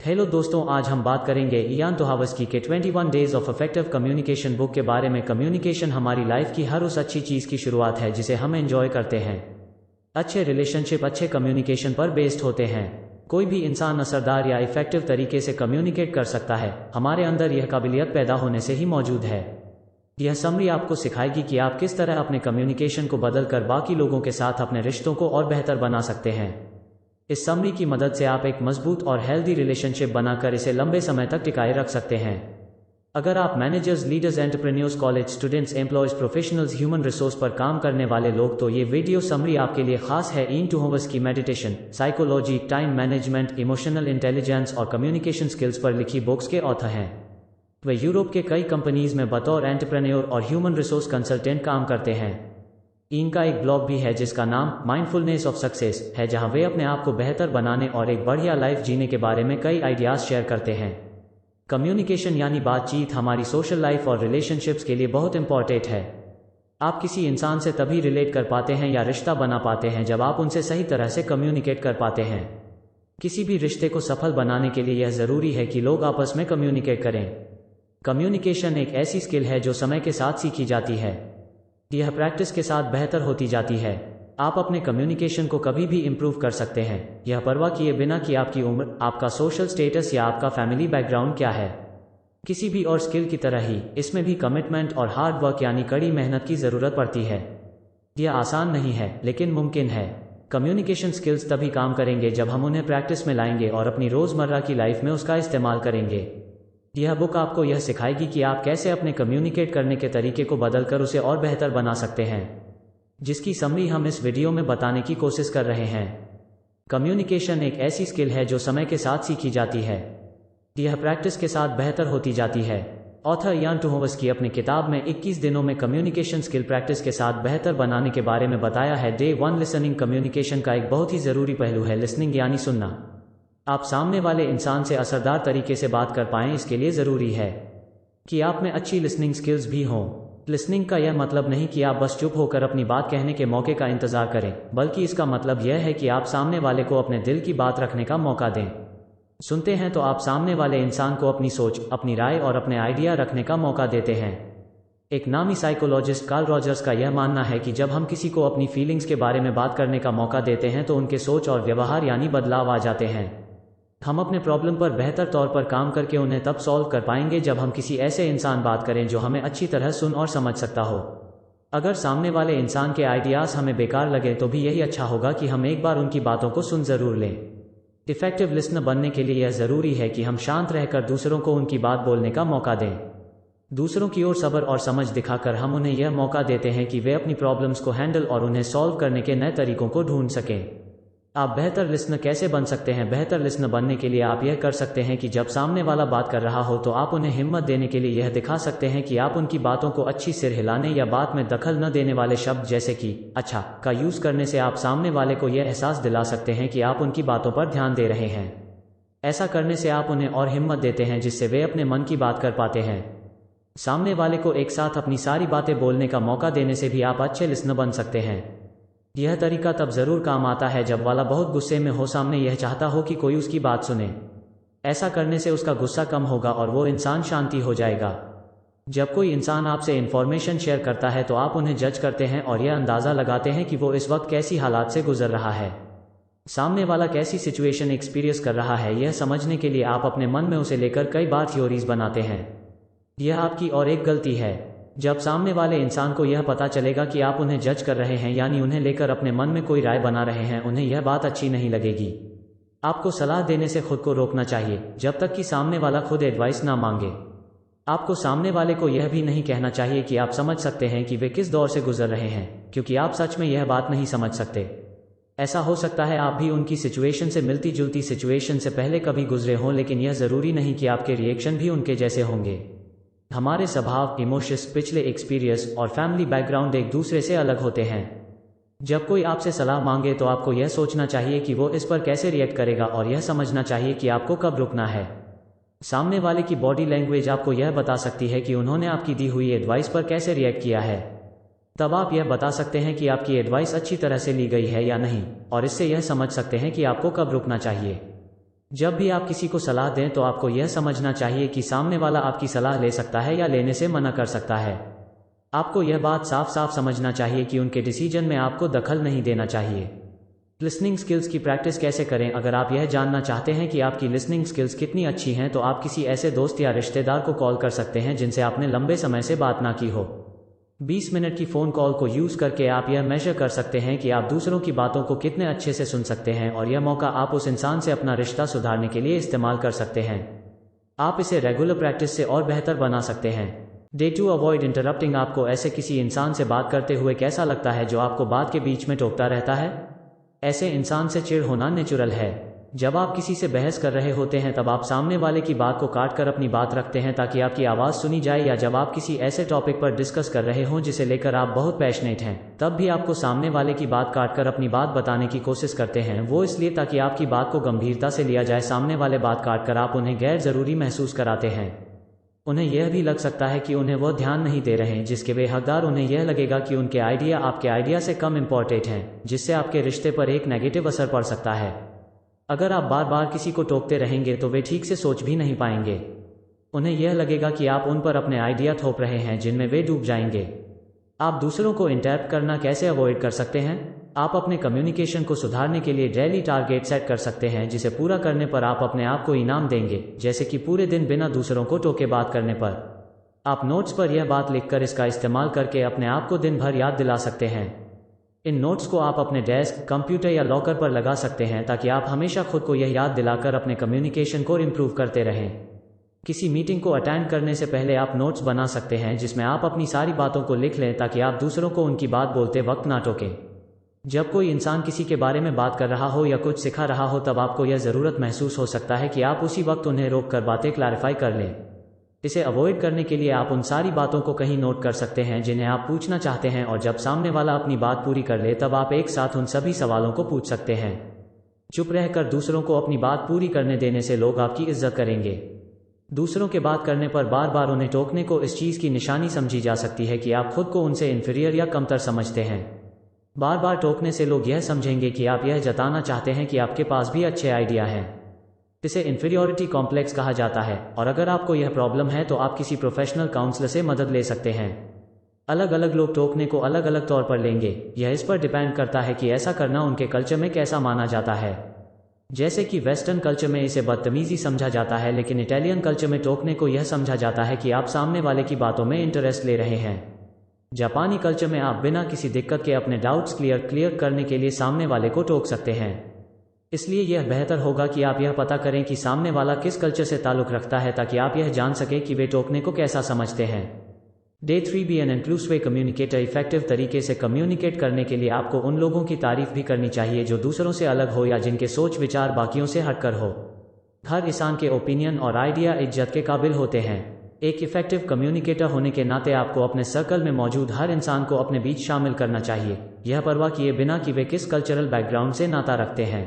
Hello दोस्तों, आज हम बात करेंगे इयान तुहावस्की के 21 days of effective communication book के बारे में। कम्युनिकेशन हमारी लाइफ की हर उस अच्छी चीज़ की शुरुआत है जिसे हम एंजॉय करते हैं। अच्छे रिलेशनशिप अच्छे कम्युनिकेशन पर बेस्ड होते हैं। कोई भी इंसान असरदार या इफेक्टिव तरीके से कम्युनिकेट कर सकता है। हमारे अंदर यह काबिलियत पैदा होने से ही मौजूद है। यह समरी आपको सिखाएगी कि आप किस तरह अपने कम्युनिकेशन को बदलकर बाकी लोगों के साथ अपने रिश्तों को और बेहतर बना सकते हैं। इस समरी की मदद से आप एक मजबूत और हेल्दी रिलेशनशिप बनाकर इसे लंबे समय तक टिकाए रख सकते हैं। अगर आप managers, leaders, entrepreneurs, college students, employees, professionals, human resource पर काम करने वाले लोग, तो ये वीडियो समरी आपके लिए खास है। इयान तुहावस्की meditation, psychology, time management, emotional intelligence और कम्युनिकेशन स्किल्स पर लिखी बुक्स के ऑथर हैं। वे यूरोप के कई कंपनीज में बतौर एंटरप्रेन्योर और ह्यूमन रिसोर्स कंसल्टेंट काम करते हैं। इनका एक ब्लॉग भी है जिसका नाम माइंडफुलनेस ऑफ सक्सेस है, जहां वे अपने आप को बेहतर बनाने और एक बढ़िया लाइफ जीने के बारे में कई आइडियाज शेयर करते हैं। कम्युनिकेशन यानी बातचीत हमारी सोशल लाइफ और रिलेशनशिप्स के लिए बहुत इंपॉर्टेंट है। आप किसी इंसान से तभी रिलेट कर पाते हैं या रिश्ता बना पाते हैं जब आप उनसे सही तरह से कम्युनिकेट कर पाते हैं। किसी भी रिश्ते को सफल बनाने के लिए यह जरूरी है कि लोग आपस में कम्युनिकेट करें। कम्युनिकेशन एक ऐसी स्किल है जो समय के साथ सीखी जाती है। यह प्रैक्टिस के साथ बेहतर होती जाती है। आप अपने कम्युनिकेशन को कभी भी इम्प्रूव कर सकते हैं, यह परवाह किए बिना कि आपकी उम्र, आपका सोशल स्टेटस या आपका फैमिली बैकग्राउंड क्या है। किसी भी और स्किल की तरह ही इसमें भी कमिटमेंट और हार्ड वर्क यानी कड़ी मेहनत की ज़रूरत पड़ती है। यह आसान नहीं है लेकिन मुमकिन है। कम्युनिकेशन स्किल्स तभी काम करेंगे जब हम उन्हें प्रैक्टिस में लाएंगे और अपनी रोज़मर्रा की लाइफ में उसका इस्तेमाल करेंगे। यह बुक आपको यह सिखाएगी कि आप कैसे अपने कम्युनिकेट करने के तरीके को बदलकर उसे और बेहतर बना सकते हैं, जिसकी समरी हम इस वीडियो में बताने की कोशिश कर रहे हैं। कम्युनिकेशन एक ऐसी स्किल है जो समय के साथ सीखी जाती है। यह प्रैक्टिस के साथ बेहतर होती जाती है। ऑथर इयान तुहावस्की अपनी किताब में 21 दिनों में कम्युनिकेशन स्किल प्रैक्टिस के साथ बेहतर बनाने के बारे में बताया है। डे 1 लिसनिंग कम्युनिकेशन का एक बहुत ही ज़रूरी पहलू है लिसनिंग यानी सुनना। आप सामने वाले इंसान से असरदार तरीके से बात कर पाएं, इसके लिए ज़रूरी है कि आप में अच्छी लिसनिंग स्किल्स भी हों। लिसनिंग का यह मतलब नहीं कि आप बस चुप होकर अपनी बात कहने के मौके का इंतज़ार करें, बल्कि इसका मतलब यह है कि आप सामने वाले को अपने दिल की बात रखने का मौका दें। सुनते हैं तो आप सामने वाले इंसान को अपनी सोच, अपनी राय और अपने आइडिया रखने का मौका देते हैं। एक नामी साइकोलॉजिस्ट कार्ल रॉजर्स का यह मानना है कि जब हम किसी को अपनी फीलिंग्स के बारे में बात करने का मौका देते हैं तो उनके सोच और व्यवहार यानी बदलाव आ जाते हैं। हम अपने प्रॉब्लम पर बेहतर तौर पर काम करके उन्हें तब सॉल्व कर पाएंगे जब हम किसी ऐसे इंसान बात करें जो हमें अच्छी तरह सुन और समझ सकता हो। अगर सामने वाले इंसान के आइडियाज़ हमें बेकार लगे तो भी यही अच्छा होगा कि हम एक बार उनकी बातों को सुन ज़रूर लें। इफेक्टिव लिसनर बनने के लिए यह ज़रूरी है कि हम शांत रहकर दूसरों को उनकी बात बोलने का मौका दें। दूसरों की ओर सब्र और समझ दिखाकर हम उन्हें यह मौका देते हैं कि वे अपनी प्रॉब्लम्स को हैंडल और उन्हें सॉल्व करने के नए तरीकों को ढूंढ सकें। आप बेहतर लिसनर कैसे बन सकते हैं? बेहतर लिसनर बनने के लिए आप यह कर सकते हैं कि जब सामने वाला बात कर रहा हो तो आप उन्हें हिम्मत देने के लिए यह दिखा सकते हैं कि आप उनकी बातों को अच्छी सिर हिलाने या बात में दखल न देने वाले शब्द जैसे कि अच्छा का यूज़ करने से आप सामने वाले को यह एहसास दिला सकते हैं कि आप उनकी बातों पर ध्यान दे रहे हैं। ऐसा करने से आप उन्हें और हिम्मत देते हैं जिससे वे अपने मन की बात कर पाते हैं। सामने वाले को एक साथ अपनी सारी बातें बोलने का मौका देने से भी आप अच्छे लिसनर बन सकते हैं। यह तरीका तब ज़रूर काम आता है जब वाला बहुत गुस्से में हो, सामने यह चाहता हो कि कोई उसकी बात सुने। ऐसा करने से उसका गुस्सा कम होगा और वो इंसान शांति हो जाएगा। जब कोई इंसान आपसे इन्फॉर्मेशन शेयर करता है तो आप उन्हें जज करते हैं और यह अंदाज़ा लगाते हैं कि वो इस वक्त कैसी हालात से गुजर रहा है। सामने वाला कैसी सिचुएशन एक्सपीरियंस कर रहा है, यह समझने के लिए आप अपने मन में उसे लेकर कई बार थ्योरीज बनाते हैं। यह आपकी और एक गलती है। जब सामने वाले इंसान को यह पता चलेगा कि आप उन्हें जज कर रहे हैं यानी उन्हें लेकर अपने मन में कोई राय बना रहे हैं, उन्हें यह बात अच्छी नहीं लगेगी। आपको सलाह देने से खुद को रोकना चाहिए जब तक कि सामने वाला खुद एडवाइस ना मांगे। आपको सामने वाले को यह भी नहीं कहना चाहिए कि आप समझ सकते हैं कि वे किस दौर से गुजर रहे हैं, क्योंकि आप सच में यह बात नहीं समझ सकते। ऐसा हो सकता है आप भी उनकी सिचुएशन से मिलती जुलती सिचुएशन से पहले कभी गुजरे हों, लेकिन यह ज़रूरी नहीं कि आपके रिएक्शन भी उनके जैसे होंगे। हमारे स्वभाव, इमोशंस, पिछले एक्सपीरियंस और फैमिली बैकग्राउंड एक दूसरे से अलग होते हैं। जब कोई आपसे सलाह मांगे तो आपको यह सोचना चाहिए कि वो इस पर कैसे रिएक्ट करेगा और यह समझना चाहिए कि आपको कब रुकना है। सामने वाले की बॉडी लैंग्वेज आपको यह बता सकती है कि उन्होंने आपकी दी हुई एडवाइस पर कैसे रिएक्ट किया है। तब आप यह बता सकते हैं कि आपकी एडवाइस अच्छी तरह से ली गई है या नहीं, और इससे यह समझ सकते हैं कि आपको कब रुकना चाहिए। जब भी आप किसी को सलाह दें तो आपको यह समझना चाहिए कि सामने वाला आपकी सलाह ले सकता है या लेने से मना कर सकता है। आपको यह बात साफ साफ समझना चाहिए कि उनके डिसीजन में आपको दखल नहीं देना चाहिए। लिसनिंग स्किल्स की प्रैक्टिस कैसे करें? अगर आप यह जानना चाहते हैं कि आपकी लिसनिंग स्किल्स कितनी अच्छी हैं तो आप किसी ऐसे दोस्त या रिश्तेदार को कॉल कर सकते हैं जिनसे आपने लंबे समय से बात ना की हो। 20 मिनट की फ़ोन कॉल को यूज़ करके आप यह मेजर कर सकते हैं कि आप दूसरों की बातों को कितने अच्छे से सुन सकते हैं, और यह मौका आप उस इंसान से अपना रिश्ता सुधारने के लिए इस्तेमाल कर सकते हैं। आप इसे रेगुलर प्रैक्टिस से और बेहतर बना सकते हैं। Day 2 avoid interrupting. आपको ऐसे किसी इंसान से बात करते हुए कैसा लगता है जो आपको बात के बीच में टोकता रहता है? ऐसे इंसान से चिढ़ होना नेचुरल है। जब आप किसी से बहस कर रहे होते हैं तब आप सामने वाले की बात को काट कर अपनी बात रखते हैं ताकि आपकी आवाज़ सुनी जाए, या जब आप किसी ऐसे टॉपिक पर डिस्कस कर रहे हों जिसे लेकर आप बहुत पैशनेट हैं तब भी आपको सामने वाले की बात काट कर अपनी बात बताने की कोशिश करते हैं। वो इसलिए ताकि आपकी बात को गंभीरता से लिया जाए। सामने वाले बात काट कर आप उन्हें गैर ज़रूरी महसूस कराते हैं। उन्हें यह भी लग सकता है कि उन्हें वह ध्यान नहीं दे रहे हैं जिसके वे हकदार। उन्हें यह लगेगा कि उनके आइडिया आपके आइडिया से कम इम्पोर्टेंट हैं, जिससे आपके रिश्ते पर एक नेगेटिव असर पड़ सकता है। अगर आप बार बार किसी को टोकते रहेंगे तो वे ठीक से सोच भी नहीं पाएंगे। उन्हें यह लगेगा कि आप उन पर अपने आइडिया थोप रहे हैं जिनमें वे डूब जाएंगे। आप दूसरों को इंटरप्ट करना कैसे अवॉइड कर सकते हैं? आप अपने कम्युनिकेशन को सुधारने के लिए डेली टारगेट सेट कर सकते हैं जिसे पूरा करने पर आप अपने आप को इनाम देंगे, जैसे कि पूरे दिन बिना दूसरों को टोके बात करने पर। आप नोट्स पर यह बात लिखकर इसका इस्तेमाल करके अपने आप को दिन भर याद दिला सकते हैं। इन नोट्स को आप अपने डेस्क, कंप्यूटर या लॉकर पर लगा सकते हैं ताकि आप हमेशा खुद को यह याद दिलाकर अपने कम्युनिकेशन को इम्प्रूव करते रहें। किसी मीटिंग को अटेंड करने से पहले आप नोट्स बना सकते हैं जिसमें आप अपनी सारी बातों को लिख लें ताकि आप दूसरों को उनकी बात बोलते वक्त ना टोकें। जब कोई इंसान किसी के बारे में बात कर रहा हो या कुछ सिखा रहा हो तब आपको यह ज़रूरत महसूस हो सकता है कि आप उसी वक्त उन्हें रोक कर बातें क्लैरिफाई कर लें। इसे अवॉइड करने के लिए आप उन सारी बातों को कहीं नोट कर सकते हैं जिन्हें आप पूछना चाहते हैं, और जब सामने वाला अपनी बात पूरी कर ले तब आप एक साथ उन सभी सवालों को पूछ सकते हैं। चुप रहकर दूसरों को अपनी बात पूरी करने देने से लोग आपकी इज्जत करेंगे। दूसरों के बात करने पर बार बार उन्हें टोकने को इस चीज़ की निशानी समझी जा सकती है कि आप खुद को उनसे इन्फीरियर या कमतर समझते हैं। बार बार टोकने से लोग यह समझेंगे कि आप यह जताना चाहते हैं कि आपके पास भी अच्छे आइडिया हैं। इसे इन्फीरियॉरिटी कॉम्प्लेक्स कहा जाता है, और अगर आपको यह प्रॉब्लम है तो आप किसी प्रोफेशनल काउंसलर से मदद ले सकते हैं। अलग अलग लोग टोकने को अलग अलग तौर पर लेंगे। यह इस पर डिपेंड करता है कि ऐसा करना उनके कल्चर में कैसा माना जाता है। जैसे कि वेस्टर्न कल्चर में इसे बदतमीजी समझा जाता है, लेकिन इटालियन कल्चर में टोकने को यह समझा जाता है कि आप सामने वाले की बातों में इंटरेस्ट ले रहे हैं। जापानी कल्चर में आप बिना किसी दिक्कत के अपने डाउट्स क्लियर करने के लिए सामने वाले को टोक सकते हैं। इसलिए यह बेहतर होगा कि आप यह पता करें कि सामने वाला किस कल्चर से ताल्लुक़ रखता है ताकि आप यह जान सकें कि वे टोकने को कैसा समझते हैं। Day 3 be an inclusive communicator. Effective तरीके से कम्युनिकेट करने के लिए आपको उन लोगों की तारीफ भी करनी चाहिए जो दूसरों से अलग हो या जिनके सोच विचार बाकियों से हटकर हो। हर इंसान के ओपिनियन और आइडिया इज्जत के काबिल होते हैं। एक इफेक्टिव कम्युनिकेटर होने के नाते आपको अपने सर्कल में मौजूद हर इंसान को अपने बीच शामिल करना चाहिए, यह परवाह किए बिना कि वे किस कल्चरल बैकग्राउंड से नाता रखते हैं।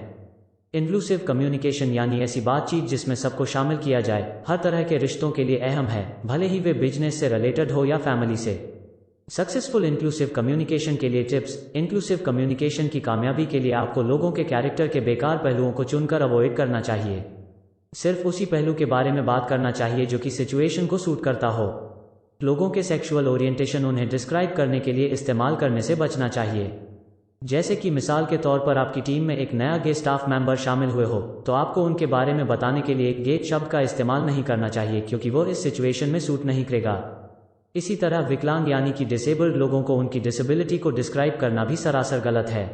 इंक्लूसिव कम्युनिकेशन यानी ऐसी बातचीत जिसमें सबको शामिल किया जाए, हर तरह के रिश्तों के लिए अहम है, भले ही वे बिजनेस से रिलेटेड हो या फैमिली से। सक्सेसफुल इंक्लूसिव कम्युनिकेशन के लिए टिप्स। इंक्लूसिव कम्युनिकेशन की कामयाबी के लिए आपको लोगों के कैरेक्टर के बेकार पहलुओं को चुनकर अवॉइड करना चाहिए। सिर्फ उसी पहलू के बारे में बात करना चाहिए जो कि सिचुएशन को सूट करता हो। लोगों के सेक्सुअल ओरिएंटेशन उन्हें डिस्क्राइब करने के लिए इस्तेमाल करने से बचना चाहिए। जैसे कि मिसाल के तौर पर आपकी टीम में एक नया गे स्टाफ मेंबर शामिल हुए हो तो आपको उनके बारे में बताने के लिए गे शब्द का इस्तेमाल नहीं करना चाहिए क्योंकि वो इस सिचुएशन में सूट नहीं करेगा। इसी तरह विकलांग यानी कि डिसेबल्ड लोगों को उनकी डिसेबिलिटी को डिस्क्राइब करना भी सरासर गलत है।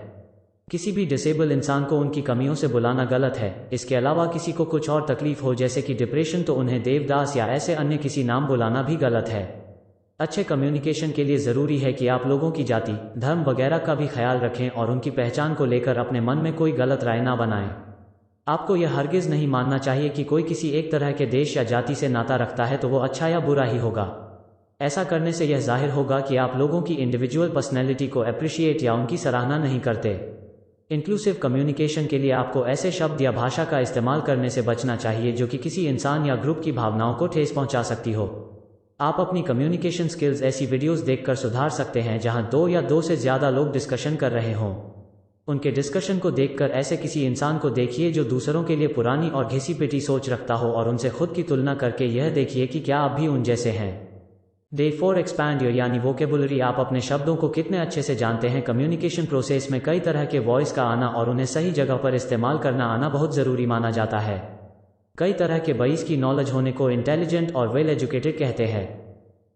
किसी भी डिसेबल इंसान को उनकी कमियों से बुलाना गलत है। इसके अलावा किसी को कुछ और तकलीफ हो जैसे कि डिप्रेशन तो उन्हें देवदास या ऐसे अन्य किसी नाम बुलाना भी गलत है। अच्छे कम्युनिकेशन के लिए ज़रूरी है कि आप लोगों की जाति, धर्म वगैरह का भी ख्याल रखें और उनकी पहचान को लेकर अपने मन में कोई गलत राय ना बनाएं। आपको यह हरगिज़ नहीं मानना चाहिए कि कोई किसी एक तरह के देश या जाति से नाता रखता है तो वो अच्छा या बुरा ही होगा। ऐसा करने से यह जाहिर होगा कि आप लोगों की इंडिविजुअल पर्सनैलिटी को अप्रिशिएट या उनकी सराहना नहीं करते। इंक्लूसिव कम्युनिकेशन के लिए आपको ऐसे शब्द या भाषा का इस्तेमाल करने से बचना चाहिए जो कि किसी इंसान या ग्रुप की भावनाओं को ठेस पहुंचा सकती हो। आप अपनी कम्युनिकेशन स्किल्स ऐसी वीडियोस देखकर सुधार सकते हैं जहां 2 या 2 से ज़्यादा लोग डिस्कशन कर रहे हों। उनके डिस्कशन को देखकर ऐसे किसी इंसान को देखिए जो दूसरों के लिए पुरानी और घिसी पिटी सोच रखता हो और उनसे खुद की तुलना करके यह देखिए कि क्या आप भी उन जैसे हैं। डे 4 एक्सपैंड योर यानी वोकेबुलरी। आप अपने शब्दों को कितने अच्छे से जानते हैं। कम्युनिकेशन प्रोसेस में कई तरह के वॉइस का आना और उन्हें सही जगह पर इस्तेमाल करना आना बहुत ज़रूरी माना जाता है। कई तरह के वॉइस की नॉलेज होने को इंटेलिजेंट और वेल एजुकेटेड कहते हैं।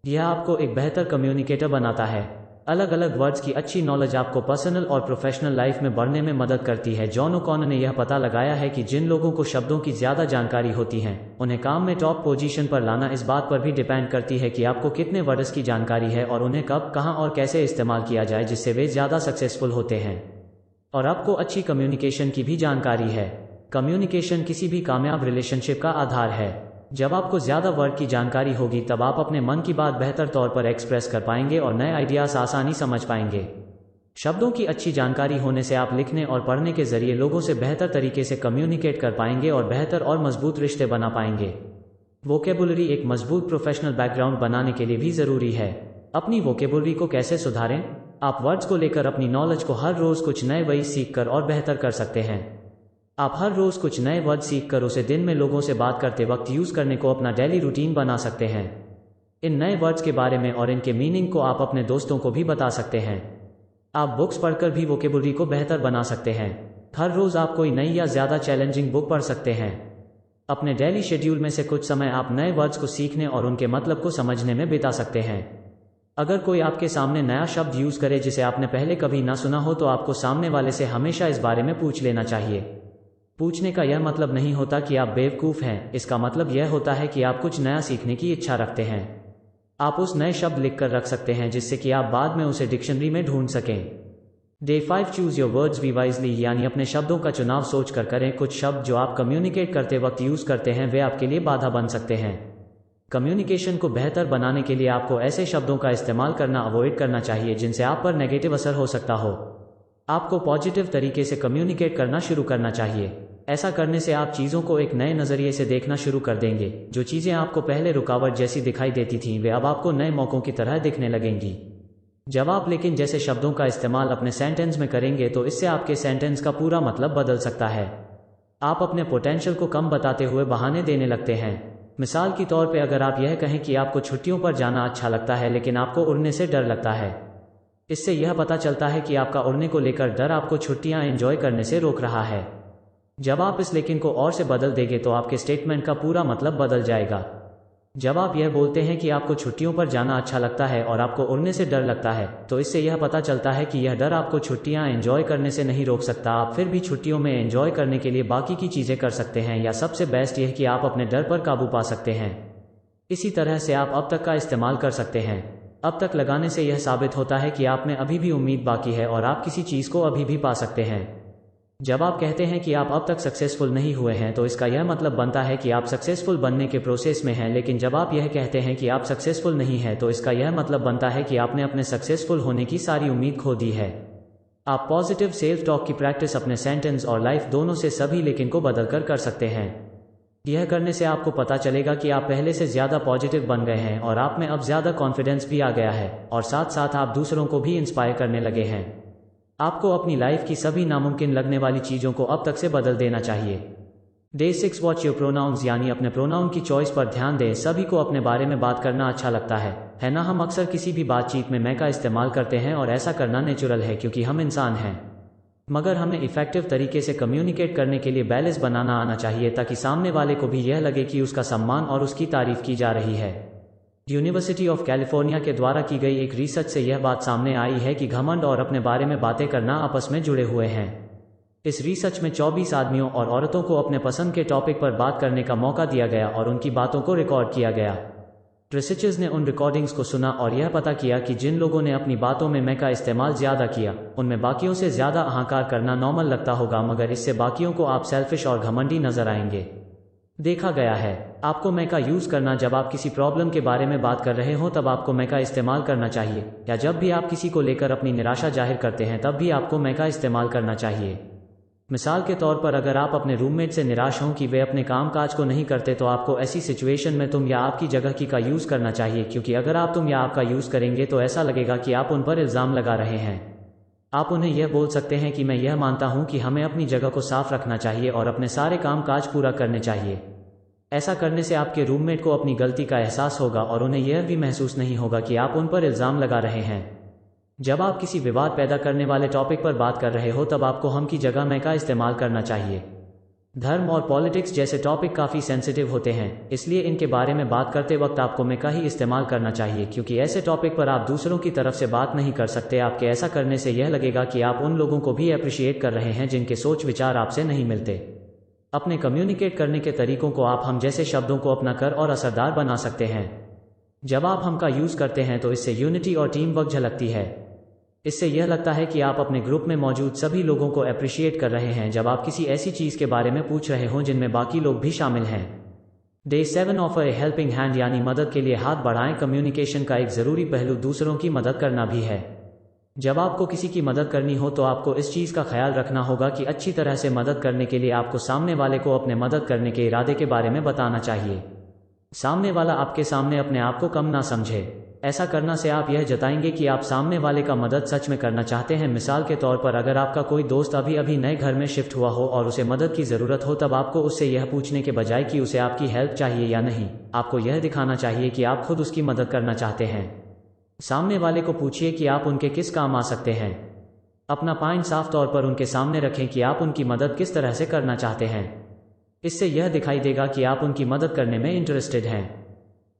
यह आपको एक बेहतर कम्युनिकेटर बनाता है। अलग अलग वर्ड्स की अच्छी नॉलेज आपको पर्सनल और प्रोफेशनल लाइफ में बढ़ने में मदद करती है। जॉन ओकॉनर ने यह पता लगाया है कि जिन लोगों को शब्दों की ज़्यादा जानकारी होती है उन्हें काम में टॉप पोजीशन पर लाना इस बात पर भी डिपेंड करती है कि आपको कितने वर्ड्स की जानकारी है और उन्हें कब, कहाँ और कैसे इस्तेमाल किया जाए जिससे वे ज़्यादा सक्सेसफुल होते हैं। और आपको अच्छी कम्युनिकेशन की भी जानकारी है। कम्युनिकेशन किसी भी कामयाब रिलेशनशिप का आधार है। जब आपको ज़्यादा वर्ड की जानकारी होगी तब आप अपने मन की बात बेहतर तौर पर एक्सप्रेस कर पाएंगे और नए आइडियाज़ आसानी समझ पाएंगे। शब्दों की अच्छी जानकारी होने से आप लिखने और पढ़ने के जरिए लोगों से बेहतर तरीके से कम्युनिकेट कर पाएंगे और बेहतर और मजबूत रिश्ते बना पाएंगे। वोकेबुलरी एक मजबूत प्रोफेशनल बैकग्राउंड बनाने के लिए भी ज़रूरी है। अपनी वोकेबुलरी को कैसे सुधारें? आप वर्ड्स को लेकर अपनी नॉलेज को हर रोज़ कुछ नए वर्ड सीख कर और बेहतर कर सकते हैं। आप हर रोज़ कुछ नए वर्ड सीख कर उसे दिन में लोगों से बात करते वक्त यूज़ करने को अपना डेली रूटीन बना सकते हैं। इन नए वर्ड्स के बारे में और इनके मीनिंग को आप अपने दोस्तों को भी बता सकते हैं। आप बुक्स पढ़कर भी वोकेबुलरी को बेहतर बना सकते हैं। हर रोज़ आप कोई नई या ज़्यादा चैलेंजिंग बुक पढ़ सकते हैं। अपने डेली शेड्यूल में से कुछ समय आप नए वर्ड्स को सीखने और उनके मतलब को समझने में बिता सकते हैं। अगर कोई आपके सामने नया शब्द यूज़ करे जिसे आपने पहले कभी ना सुना हो तो आपको सामने वाले से हमेशा इस बारे में पूछ लेना चाहिए। पूछने का यह मतलब नहीं होता कि आप बेवकूफ़ हैं, इसका मतलब यह होता है कि आप कुछ नया सीखने की इच्छा रखते हैं। आप उस नए शब्द लिख कर रख सकते हैं जिससे कि आप बाद में उसे डिक्शनरी में ढूंढ सकें। Day 5 choose your words be wisely यानी अपने शब्दों का चुनाव सोच कर करें। कुछ शब्द जो आप कम्युनिकेट करते वक्त यूज़ करते हैं वे आपके लिए बाधा बन सकते हैं। कम्युनिकेशन को बेहतर बनाने के लिए आपको ऐसे शब्दों का इस्तेमाल करना अवॉइड करना चाहिए जिनसे आप पर नेगेटिव असर हो सकता हो। आपको पॉजिटिव तरीके से कम्युनिकेट करना शुरू करना चाहिए। ऐसा करने से आप चीज़ों को एक नए नज़रिए से देखना शुरू कर देंगे। जो चीज़ें आपको पहले रुकावट जैसी दिखाई देती थीं वे अब आपको नए मौक़ों की तरह दिखने लगेंगी। जब आप लेकिन जैसे शब्दों का इस्तेमाल अपने सेंटेंस में करेंगे तो इससे आपके सेंटेंस का पूरा मतलब बदल सकता है। आप अपने पोटेंशियल को कम बताते हुए बहाने देने लगते हैं। मिसाल के तौर पे अगर आप यह कहें कि आपको छुट्टियों पर जाना अच्छा लगता है लेकिन आपको उड़ने से डर लगता है, इससे यह पता चलता है कि आपका उड़ने को लेकर डर आपको छुट्टियां एंजॉय करने से रोक रहा है। जब आप इस लेकिन को और से बदल देंगे तो आपके स्टेटमेंट का पूरा मतलब बदल जाएगा। जब आप यह बोलते हैं कि आपको छुट्टियों पर जाना अच्छा लगता है और आपको उड़ने से डर लगता है तो इससे यह पता चलता है कि यह डर आपको छुट्टियां एंजॉय करने से नहीं रोक सकता। आप फिर भी छुट्टियों में एंजॉय करने के लिए बाकी की चीज़ें कर सकते हैं, या सबसे बेस्ट यह कि आप अपने डर पर काबू पा सकते हैं। इसी तरह से आप अब तक का इस्तेमाल कर सकते हैं। अब तक लगाने से यह साबित होता है कि आप में अभी भी उम्मीद बाकी है और आप किसी चीज़ को अभी भी पा सकते हैं। जब आप कहते हैं कि आप अब तक सक्सेसफुल नहीं हुए हैं तो इसका यह मतलब बनता है कि आप सक्सेसफुल बनने के प्रोसेस में हैं, लेकिन जब आप यह कहते हैं कि आप सक्सेसफुल नहीं हैं तो इसका यह मतलब बनता है कि आपने अपने सक्सेसफुल होने की सारी उम्मीद खो दी है। आप पॉजिटिव सेल्फ टॉक की प्रैक्टिस अपने सेंटेंस और लाइफ दोनों से सभी लेकिन को बदलकर कर सकते हैं। यह करने से आपको पता चलेगा कि आप पहले से ज़्यादा पॉजिटिव बन गए हैं और आप में अब ज़्यादा कॉन्फिडेंस भी आ गया है और साथ साथ आप दूसरों को भी इंस्पायर करने लगे हैं। आपको अपनी लाइफ की सभी नामुमकिन लगने वाली चीज़ों को अब तक से बदल देना चाहिए। डे 6 वॉच योर प्रोनाउंस यानी अपने प्रोनाउन की चॉइस पर ध्यान दें। सभी को अपने बारे में बात करना अच्छा लगता है ना? हम अक्सर किसी भी बातचीत में मैं का इस्तेमाल करते हैं और ऐसा करना नेचुरल है क्योंकि हम इंसान हैं। मगर हमें इफेक्टिव तरीके से कम्युनिकेट करने के लिए बैलेंस बनाना आना चाहिए ताकि सामने वाले को भी यह लगे कि उसका सम्मान और उसकी तारीफ की जा रही है। यूनिवर्सिटी ऑफ कैलिफोर्निया के द्वारा की गई एक रिसर्च से यह बात सामने आई है कि घमंड और अपने बारे में बातें करना आपस में जुड़े हुए हैं। इस रिसर्च में 24 आदमियों और औरतों को अपने पसंद के टॉपिक पर बात करने का मौका दिया गया और उनकी बातों को रिकॉर्ड किया गया। रिसर्चर्स ने उन रिकॉर्डिंग्स को सुना और यह पता किया कि जिन लोगों ने अपनी बातों में मैं का इस्तेमाल ज़्यादा किया उनमें बाकियों से ज़्यादा अहंकार करना नॉर्मल लगता होगा, मगर इससे बाकियों को आप सेल्फिश और घमंडी नजर आएंगे। देखा गया है आपको मैं का यूज़ करना जब आप किसी प्रॉब्लम के बारे में बात कर रहे हो तब आपको मैं का इस्तेमाल करना चाहिए, या जब भी आप किसी को लेकर अपनी निराशा जाहिर करते हैं तब भी आपको मैं का इस्तेमाल करना चाहिए। मिसाल के तौर पर अगर आप अपने रूममेट से निराश हों कि वे अपने काम काज को नहीं करते तो आपको ऐसी सिचुएशन में तुम या आपकी जगह की का यूज़ करना चाहिए, क्योंकि अगर आप तुम या आपका यूज़ करेंगे तो ऐसा लगेगा कि आप उन पर इल्ज़ाम लगा रहे हैं। आप उन्हें यह बोल सकते हैं कि मैं यह मानता हूं कि हमें अपनी जगह को साफ रखना चाहिए और अपने सारे काम काज पूरा करने चाहिए। ऐसा करने से आपके रूममेट को अपनी गलती का एहसास होगा और उन्हें यह भी महसूस नहीं होगा कि आप उन पर इल्ज़ाम लगा रहे हैं। जब आप किसी विवाद पैदा करने वाले टॉपिक पर बात कर रहे हो तब आपको हम की जगह मैं का इस्तेमाल करना चाहिए। धर्म और पॉलिटिक्स जैसे टॉपिक काफ़ी सेंसिटिव होते हैं, इसलिए इनके बारे में बात करते वक्त आपको मैं का ही इस्तेमाल करना चाहिए, क्योंकि ऐसे टॉपिक पर आप दूसरों की तरफ से बात नहीं कर सकते। आपके ऐसा करने से यह लगेगा कि आप उन लोगों को भी अप्रिशिएट कर रहे हैं जिनके सोच विचार आपसे नहीं मिलते। अपने कम्युनिकेट करने के तरीकों को आप हम जैसे शब्दों को अपना कर और असरदार बना सकते हैं। जब आप हम का यूज़ करते हैं तो इससे यूनिटी और टीम वर्क झलकती है। इससे यह लगता है कि आप अपने ग्रुप में मौजूद सभी लोगों को अप्रिशिएट कर रहे हैं जब आप किसी ऐसी चीज़ के बारे में पूछ रहे हों जिनमें बाकी लोग भी शामिल हैं। डे 7 ऑफर ए हेल्पिंग हैंड, यानी मदद के लिए हाथ बढ़ाएं। कम्युनिकेशन का एक ज़रूरी पहलू दूसरों की मदद करना भी है। जब आपको किसी की मदद करनी हो तो आपको इस चीज़ का ख्याल रखना होगा कि अच्छी तरह से मदद करने के लिए आपको सामने वाले को अपने मदद करने के इरादे के बारे में बताना चाहिए। सामने वाला आपके सामने अपने आप को कम ना समझे। ऐसा करना से आप यह जताएंगे कि आप सामने वाले का मदद सच में करना चाहते हैं। मिसाल के तौर पर, अगर आपका कोई दोस्त अभी अभी नए घर में शिफ्ट हुआ हो और उसे मदद की ज़रूरत हो, तब आपको उससे यह पूछने के बजाय कि उसे आपकी हेल्प चाहिए या नहीं, आपको यह दिखाना चाहिए कि आप खुद उसकी मदद करना चाहते हैं। सामने वाले को पूछिए कि आप उनके किस काम आ सकते हैं। अपना पॉइंट साफ तौर पर उनके सामने रखें कि आप उनकी मदद किस तरह से करना चाहते हैं। इससे यह दिखाई देगा कि आप उनकी मदद करने में इंटरेस्टेड हैं।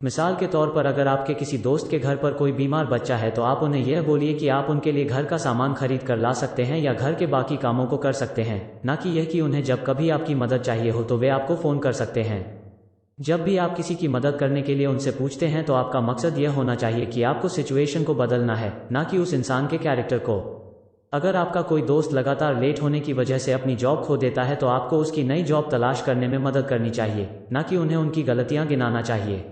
मिसाल के तौर पर, अगर आपके किसी दोस्त के घर पर कोई बीमार बच्चा है तो आप उन्हें यह बोलिए कि आप उनके लिए घर का सामान खरीद कर ला सकते हैं या घर के बाकी कामों को कर सकते हैं, ना कि यह कि उन्हें जब कभी आपकी मदद चाहिए हो तो वे आपको फ़ोन कर सकते हैं। जब भी आप किसी की मदद करने के लिए उनसे पूछते हैं तो आपका मकसद यह होना चाहिए कि आपको सिचुएशन को बदलना है, ना कि उस इंसान के कैरेक्टर को। अगर आपका कोई दोस्त लगातार लेट होने की वजह से अपनी जॉब खो देता है तो आपको उसकी नई जॉब तलाश करने में मदद करनी चाहिए, ना कि उन्हें उनकी गलतियां गिनाना चाहिए।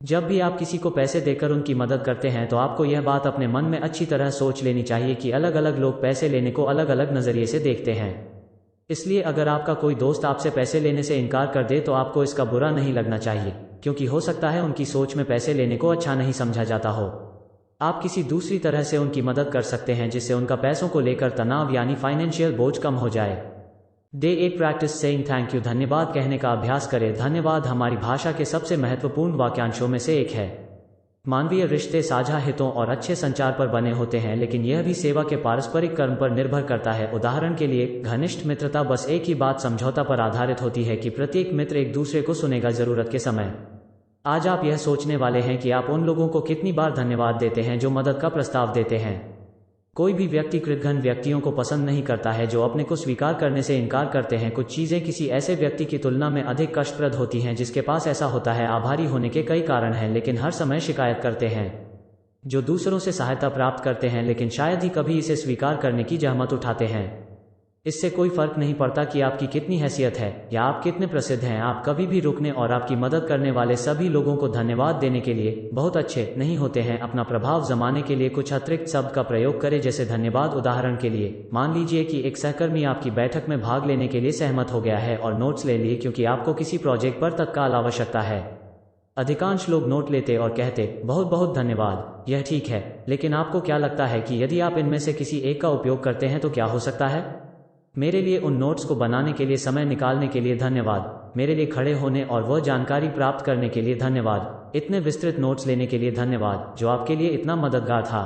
जब भी आप किसी को पैसे देकर उनकी मदद करते हैं तो आपको यह बात अपने मन में अच्छी तरह सोच लेनी चाहिए कि अलग अलग लोग पैसे लेने को अलग अलग नज़रिए से देखते हैं। इसलिए अगर आपका कोई दोस्त आपसे पैसे लेने से इनकार कर दे तो आपको इसका बुरा नहीं लगना चाहिए, क्योंकि हो सकता है उनकी सोच में पैसे लेने को अच्छा नहीं समझा जाता हो। आप किसी दूसरी तरह से उनकी मदद कर सकते हैं जिससे उनका पैसों को लेकर तनाव यानी फाइनेंशियल बोझ कम हो जाए। Day 1 practice saying thank you, धन्यवाद कहने का अभ्यास करें। धन्यवाद हमारी भाषा के सबसे महत्वपूर्ण वाक्यांशों में से एक है। मानवीय रिश्ते साझा हितों और अच्छे संचार पर बने होते हैं, लेकिन यह भी सेवा के पारस्परिक कर्म पर निर्भर करता है। उदाहरण के लिए, घनिष्ठ मित्रता बस एक ही बात समझौता पर आधारित होती है कि प्रत्येक मित्र एक दूसरे को सुनेगा ज़रूरत के समय। आज आप यह सोचने वाले हैं कि आप उन लोगों को कितनी बार धन्यवाद देते हैं जो मदद का प्रस्ताव देते हैं। कोई भी व्यक्ति कृतघ्न व्यक्तियों को पसंद नहीं करता है जो अपने को स्वीकार करने से इनकार करते हैं। कुछ चीज़ें किसी ऐसे व्यक्ति की तुलना में अधिक कष्टप्रद होती हैं जिसके पास ऐसा होता है। आभारी होने के कई कारण हैं, लेकिन हर समय शिकायत करते हैं। जो दूसरों से सहायता प्राप्त करते हैं लेकिन शायद ही कभी इसे स्वीकार करने की जहमत उठाते हैं। इससे कोई फर्क नहीं पड़ता कि आपकी कितनी हैसियत है या आप कितने प्रसिद्ध हैं, आप कभी भी रुकने और आपकी मदद करने वाले सभी लोगों को धन्यवाद देने के लिए बहुत अच्छे नहीं होते हैं। अपना प्रभाव जमाने के लिए कुछ अतिरिक्त शब्द का प्रयोग करें, जैसे धन्यवाद। उदाहरण के लिए, मान लीजिए कि एक सहकर्मी आपकी बैठक में भाग लेने के लिए सहमत हो गया है और नोट्स ले लिए क्योंकि आपको किसी प्रोजेक्ट पर तत्काल आवश्यकता है। अधिकांश लोग नोट लेते और कहते, बहुत बहुत धन्यवाद, यह ठीक है। लेकिन आपको क्या लगता है कि यदि आप इनमें से किसी एक का उपयोग करते हैं तो क्या हो सकता है? मेरे लिए उन नोट्स को बनाने के लिए समय निकालने के लिए धन्यवाद। मेरे लिए खड़े होने और वह जानकारी प्राप्त करने के लिए धन्यवाद। इतने विस्तृत नोट्स लेने के लिए धन्यवाद जो आपके लिए इतना मददगार था।